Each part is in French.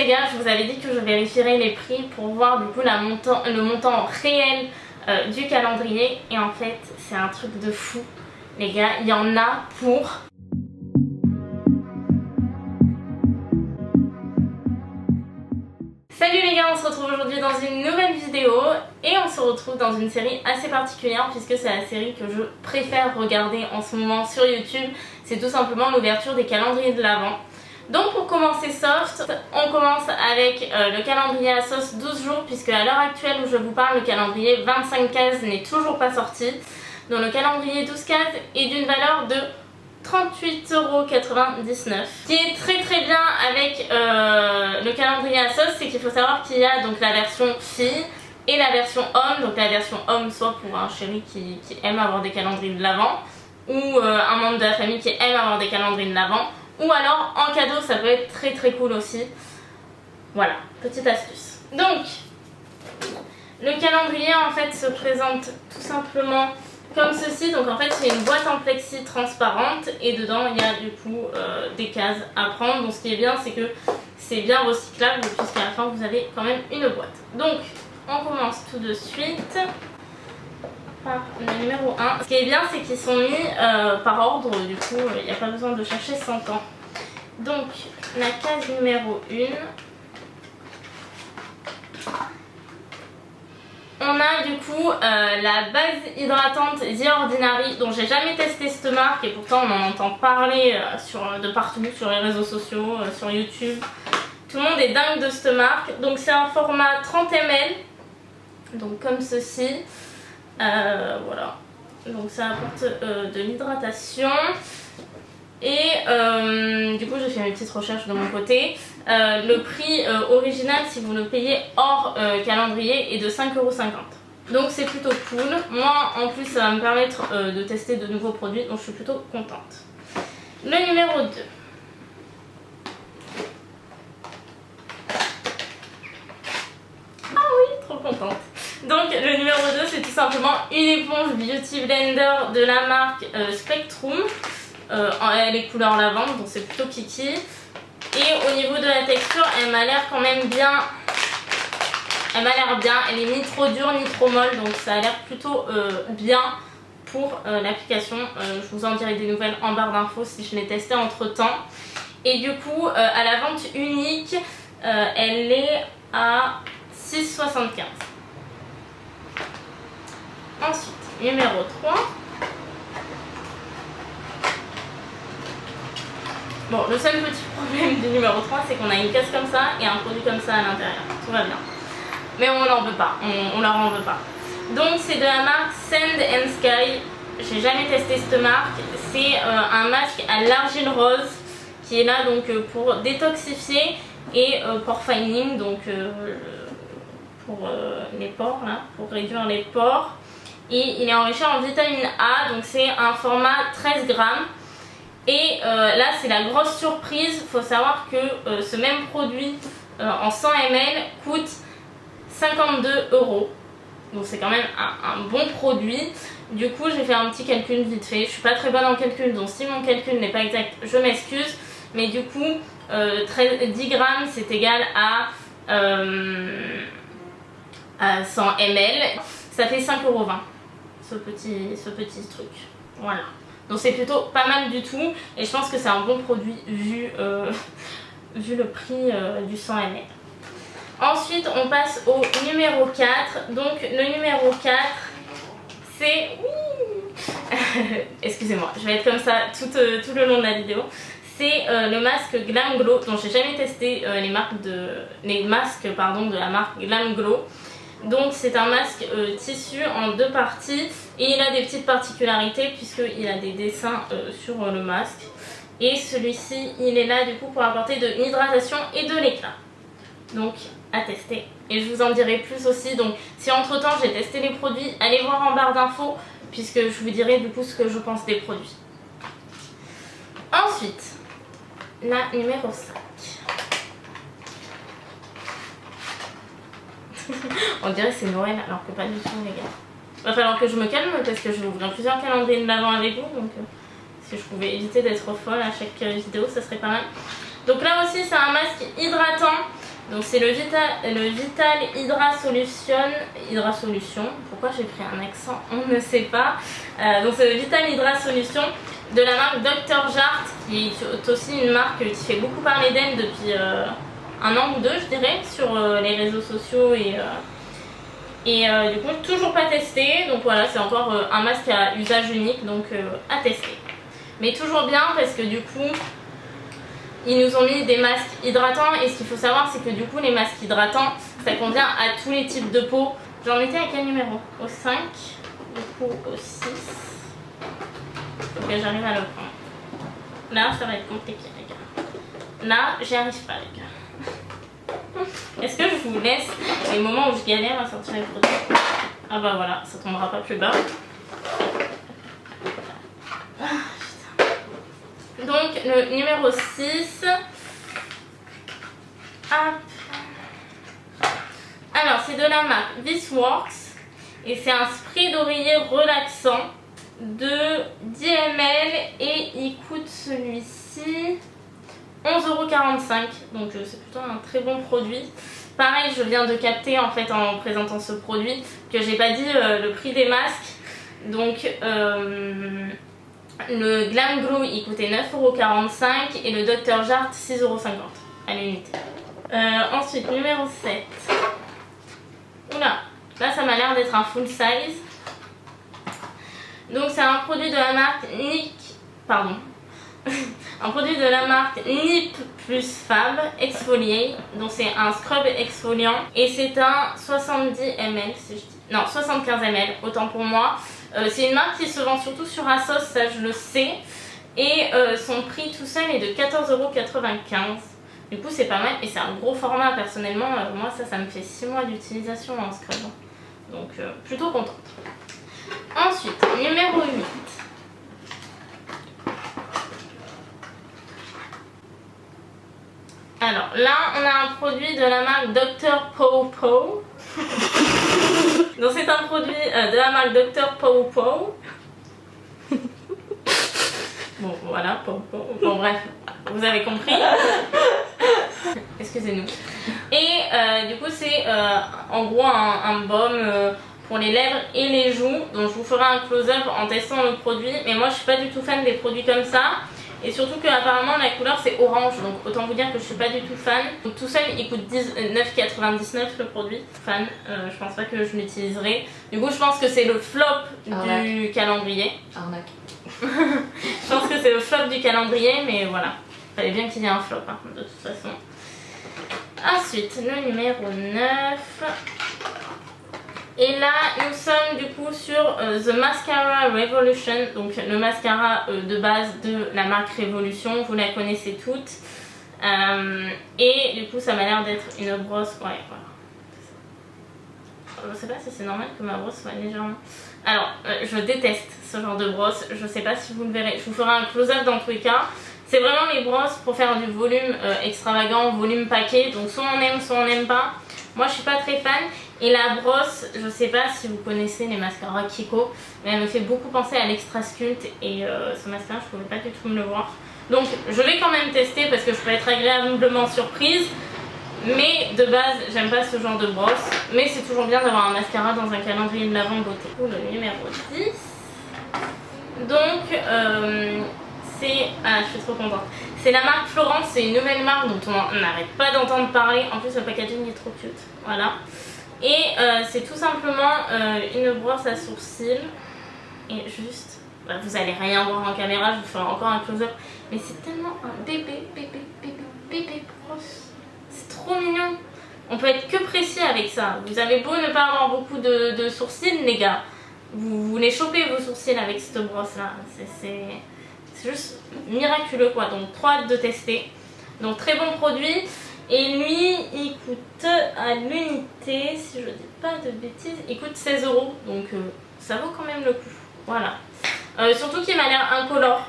les gars, je vous avais dit que je vérifierais les prix pour voir du coup le montant réel du calendrier. Et en fait, c'est un truc de fou. Les gars, il y en a pour... Salut les gars, on se retrouve aujourd'hui dans une nouvelle vidéo et on se retrouve dans une série assez particulière puisque c'est la série que je préfère regarder en ce moment sur YouTube. C'est tout simplement l'ouverture des calendriers de l'Avent. Donc pour commencer soft, on commence avec le calendrier à sauce 12 jours puisque à l'heure actuelle où je vous parle, le calendrier 25 cases n'est toujours pas sorti. Donc le calendrier 12 cases est d'une valeur de 38,99 €. Ce qui est très très bien avec le calendrier à sauce, c'est qu'il faut savoir qu'il y a donc la version fille et la version homme. Donc la version homme soit pour un chéri qui aime avoir des calendriers de l'Avent ou un membre de la famille qui aime avoir des calendriers de l'Avent. Ou alors en cadeau, ça peut être très très cool aussi. Voilà, petite astuce. Donc, le calendrier en fait se présente tout simplement comme ceci. Donc en fait c'est une boîte en plexi transparente et dedans il y a du coup des cases à prendre. Donc ce qui est bien c'est que c'est bien recyclable puisqu'à la fin vous avez quand même une boîte. Donc on commence tout de suite par le numéro 1. Ce qui est bien c'est qu'ils sont mis par ordre, du coup il n'y a pas besoin de chercher 100 ans. Donc la case numéro 1, on a du coup la base hydratante The Ordinary, dont j'ai jamais testé cette marque et pourtant on en entend parler de partout sur les réseaux sociaux, sur YouTube. Tout le monde est dingue de cette marque. Donc c'est un format 30 ml, donc comme ceci. Voilà, donc ça apporte de l'hydratation. Et du coup j'ai fait mes petites recherches de mon côté. Le prix original si vous le payez hors calendrier est de 5,50 €. Donc c'est plutôt cool. Moi en plus ça va me permettre de tester de nouveaux produits, donc je suis plutôt contente. Le numéro 2. Ah oui, trop contente. Donc le numéro 2 c'est tout simplement une éponge Beauty Blender de la marque Spectrum. Elle est couleur lavande, donc c'est plutôt kiki. Et au niveau de la texture, elle m'a l'air quand même bien. Elle m'a l'air bien, elle est ni trop dure ni trop molle, donc ça a l'air plutôt bien pour l'application. Je vous en dirai des nouvelles en barre d'infos si je l'ai testé entre temps. Et du coup, à la vente unique, elle est à 6,75 €. Ensuite, numéro 3. Bon, le seul petit problème du numéro 3, c'est qu'on a une caisse comme ça et un produit comme ça à l'intérieur. Tout va bien. Mais on n'en veut pas, on leur en veut pas. Donc c'est de la marque Sand and Sky. J'ai jamais testé cette marque. C'est un masque à l'argile rose qui est là donc pour détoxifier et pore fining, donc pour les pores là, pour réduire les pores. Et il est enrichi en vitamine A, donc c'est un format 13 grammes. Et là c'est la grosse surprise, il faut savoir que ce même produit en 100 ml coûte 52 €. Donc c'est quand même un bon produit. Du coup j'ai fait un petit calcul vite fait. Je suis pas très bonne en calcul, donc si mon calcul n'est pas exact je m'excuse. Mais du coup 10 grammes c'est égal à 100 ml. Ça fait 5,20 € ce petit truc. Voilà. Donc c'est plutôt pas mal du tout et je pense que c'est un bon produit vu le prix du 100 ml. Ensuite on passe au numéro 4. Donc le numéro 4 c'est... Excusez-moi, je vais être comme ça tout le long de la vidéo. C'est le masque Glam Glow, dont j'ai jamais testé les masques de la marque Glam Glow. Donc c'est un masque tissu en 2 parties et il a des petites particularités puisqu'il a des dessins sur le masque. Et celui-ci il est là du coup pour apporter de l'hydratation et de l'éclat. Donc à tester et je vous en dirai plus aussi. Donc si entre temps j'ai testé les produits, allez voir en barre d'infos puisque je vous dirai du coup ce que je pense des produits. Ensuite, la numéro 5. On dirait que c'est Noël alors que pas du tout les gars. Il va falloir que je me calme parce que je vais ouvrir plusieurs calendriers de l'Avent avec vous. Donc si je pouvais éviter d'être folle à chaque vidéo ça serait pas mal. Donc là aussi c'est un masque hydratant Donc c'est le Vital Hydra Solution. Pourquoi j'ai pris un accent, on ne sait pas. Donc c'est le Vital Hydra Solution de la marque Dr Jart, qui est aussi une marque qui fait beaucoup parler d'elle depuis un an ou deux, je dirais, sur les réseaux sociaux et du coup toujours pas testé. Donc voilà, c'est encore un masque à usage unique, donc à tester. Mais toujours bien parce que du coup ils nous ont mis des masques hydratants, et ce qu'il faut savoir c'est que du coup les masques hydratants ça convient à tous les types de peau. J'en étais à quel numéro? Au 5, du coup au 6. Faut que j'arrive à le prendre. Là ça va être compliqué les gars. Là j'y arrive pas les gars. Est-ce que je vous laisse les moments où je galère à sortir les produits? Ah bah voilà, ça tombera pas plus bas. Donc le numéro 6. Alors c'est de la marque This Works et c'est un spray d'oreiller relaxant de 10 ml et il coûte celui-ci 11,45 €. Donc c'est plutôt un très bon produit. Pareil, je viens de capter en fait en présentant ce produit que j'ai pas dit le prix des masques. Donc le Glam Glow il coûtait 9,45 € et le Dr Jart 6,50 € à l'unité. Ensuite numéro 7. Oula, là ça m'a l'air d'être un full size. Donc c'est un produit de la marque un produit de la marque Nip plus Fab Exfoliate. Donc c'est un scrub exfoliant et c'est un 70 ml si je dis. Non, 75 ml, autant pour moi. C'est une marque qui se vend surtout sur Asos, ça je le sais. Et son prix tout seul est de 14,95 €. Du coup c'est pas mal et c'est un gros format personnellement. Moi ça me fait 6 mois d'utilisation en scrub. Donc plutôt contente. Ensuite, numéro 8. Alors là on a un produit de la marque Dr Pawpaw. Donc c'est un produit de la marque Dr Pawpaw. Bon voilà, bon bref, vous avez compris. Excusez-nous. Et du coup c'est en gros un baume pour les lèvres et les joues. Donc je vous ferai un close-up en testant le produit. Mais moi je suis pas du tout fan des produits comme ça. Et surtout que apparemment la couleur c'est orange, donc autant vous dire que je suis pas du tout fan. Donc tout seul il coûte 9,99 € le produit. Fan, je pense pas que je l'utiliserai. Du coup je pense que c'est le flop du calendrier. Arnaque. Je pense que c'est le flop du calendrier, mais voilà. Fallait bien qu'il y ait un flop hein, de toute façon. Ensuite le numéro 9. Et là nous sommes du coup sur The Mascara Revolution, donc le mascara de base de la marque Révolution, vous la connaissez toutes. Et du coup ça m'a l'air d'être une brosse, ouais voilà. Je sais pas si c'est normal que ma brosse soit légèrement... Alors je déteste ce genre de brosse, je sais pas si vous le verrez, je vous ferai un close-up dans tous les cas. C'est vraiment les brosses pour faire du volume extravagant, volume paquet, donc soit on aime soit on n'aime pas. Moi je suis pas très fan. Et la brosse, je sais pas si vous connaissez les mascaras Kiko, mais elle me fait beaucoup penser à l'Extra Sculpt et ce mascara je pouvais pas du tout me le voir. Donc je vais quand même tester parce que je peux être agréablement surprise. Mais de base j'aime pas ce genre de brosse. Mais c'est toujours bien d'avoir un mascara dans un calendrier de l'Avent beauté. Le numéro 10. Donc c'est... Ah je suis trop contente. C'est la marque Florence, c'est une nouvelle marque dont on n'arrête pas d'entendre parler. En plus le packaging est trop cute. Voilà. Et c'est tout simplement une brosse à sourcils. Et juste, bah, vous allez rien voir en caméra, je vous ferai encore un close-up. Mais c'est tellement un bébé brosse. C'est trop mignon. On peut être que précis avec ça. Vous avez beau ne pas avoir beaucoup de sourcils les gars. Vous les chopez vos sourcils avec cette brosse là. C'est juste miraculeux quoi. Donc trop hâte de tester. Donc très bon produit. Et lui, il coûte à l'unité, si je dis pas de bêtises, il coûte 16 €. Donc ça vaut quand même le coup. Voilà. Surtout qu'il m'a l'air incolore.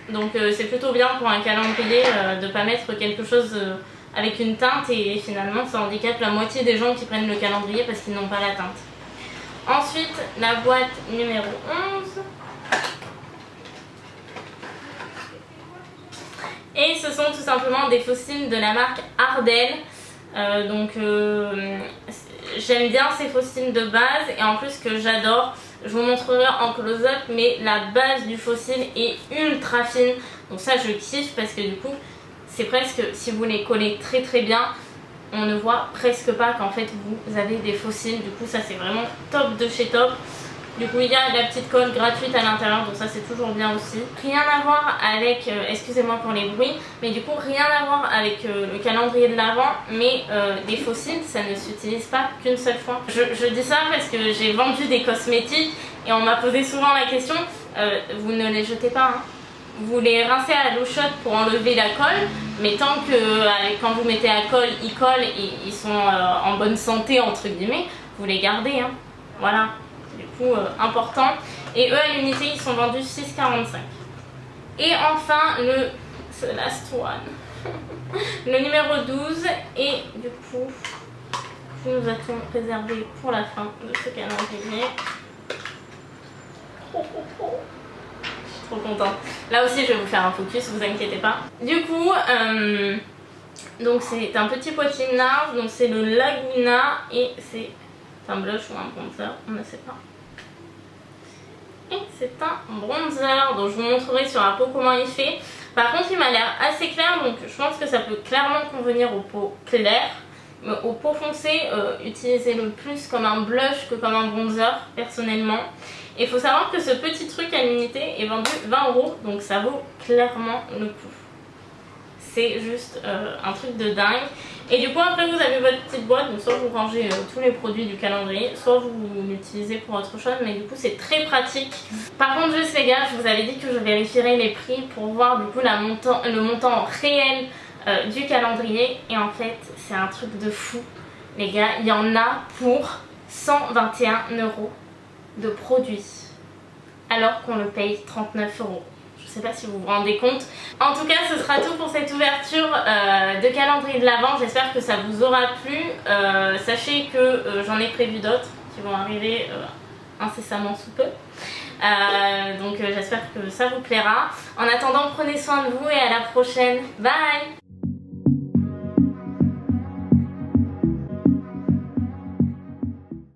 Donc c'est plutôt bien pour un calendrier de pas mettre quelque chose avec une teinte. Et finalement ça handicape la moitié des gens qui prennent le calendrier parce qu'ils n'ont pas la teinte. Ensuite, la boîte numéro 11. Et ce sont tout simplement des fossiles de la marque Ardell. J'aime bien ces fossiles de base, et en plus ce que j'adore, je vous montrerai en close-up, mais la base du fossile est ultra fine, donc ça je kiffe parce que du coup c'est presque, si vous les collez très très bien, on ne voit presque pas qu'en fait vous avez des fossiles. Du coup ça c'est vraiment top de chez top. Du coup il y a la petite colle gratuite à l'intérieur, donc ça c'est toujours bien aussi. Rien à voir avec, excusez-moi pour les bruits, mais du coup rien à voir avec le calendrier de l'Avent, mais des fossiles ça ne s'utilise pas qu'une seule fois. Je dis ça parce que j'ai vendu des cosmétiques et on m'a posé souvent la question, vous ne les jetez pas hein. Vous les rincez à l'eau chaude pour enlever la colle, mais tant que quand vous mettez la colle, ils collent et ils sont en bonne santé entre guillemets, vous les gardez hein. Voilà. Du coup important, et eux à l'unité ils sont vendus 6,45. Et enfin the last one le numéro 12, et du coup que nous a-t-on réservé pour la fin de ce calendrier. Je suis trop contente. Là aussi je vais vous faire un focus, vous inquiétez pas. Du coup donc c'est un petit potier NARS, donc c'est le Laguna, et c'est un blush ou un bronzer, on ne sait pas. Et c'est un bronzer, donc je vous montrerai sur la peau comment il fait. Par contre il m'a l'air assez clair, donc je pense que ça peut clairement convenir aux peaux claires. Mais aux peaux foncées, utilisez-le plus comme un blush que comme un bronzer personnellement. Et il faut savoir que ce petit truc à l'unité est vendu 20 €, donc ça vaut clairement le coup. C'est juste un truc de dingue. Et du coup après vous avez votre petite boîte, donc soit vous rangez tous les produits du calendrier, soit vous l'utilisez pour autre chose, mais du coup c'est très pratique. Par contre juste les gars, je vous avais dit que je vérifierais les prix pour voir du coup le montant réel du calendrier, et en fait c'est un truc de fou les gars, il y en a pour 121 € de produits alors qu'on le paye 39 €. Je sais pas si vous vous rendez compte. En tout cas ce sera tout pour cette ouverture de calendrier de l'Avent. J'espère que ça vous aura plu. Sachez que j'en ai prévu d'autres qui vont arriver incessamment sous peu. Donc j'espère que ça vous plaira. En attendant, prenez soin de vous et à la prochaine. Bye!